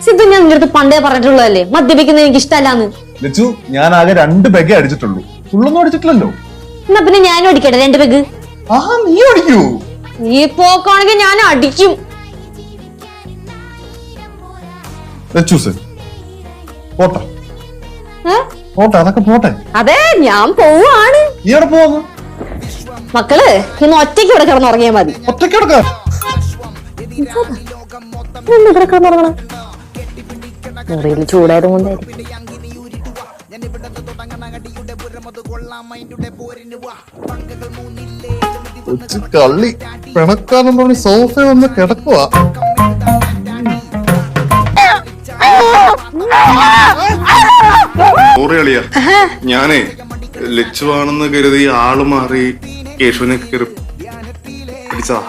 സിദ്ധു ഞാൻ നിന്റെ അടുത്ത് പണ്ടേ പറഞ്ഞിട്ടുള്ളതല്ലേ മദ്യപിക്കുന്നത് എനിക്ക് ഇഷ്ടമല്ലാന്ന്. ലച്ചു ഞാൻ ആകെ 2 പെഗ് അടിച്ചിട്ടുള്ളൂ, ഫുള്ളൊന്നും അടിച്ചിട്ടില്ലല്ലോ. എന്നാ പിന്നെ ഞാനും അടിക്കട്ടെ 2 പെഗ്? നീ അടിക്കൂ? നീ പോക്കാണെങ്കിൽ ഞാൻ അടിക്കും. ലച്ചൂസ് പോട്ടെ പോട്ടെ, അതൊക്കെ പോട്ടെ. അതെ ഞാൻ പോവാണ്. നീ എവിടെ പോവാന്ന്? മക്കള് ഇന്ന് ഒറ്റയ്ക്ക് ഇവിടെ കിടന്നുറങ്ങിയാ മതി. ഒറ്റയ്ക്ക് കിടക്കാം? ഇവിടെ കിടന്നുറങ്ങണം. മുറിയിൽ ചൂടായത് കൊണ്ടായിരിക്കും. കള്ളി പിണക്കാന്നും പറഞ്ഞ് സോഫ വന്ന് കിടക്കുവാ. ഞാനേ ലച്ചുവാണെന്ന് കരുതി ആള് മാറി കേശുവിനെ കയറി പിടിച്ചതാ.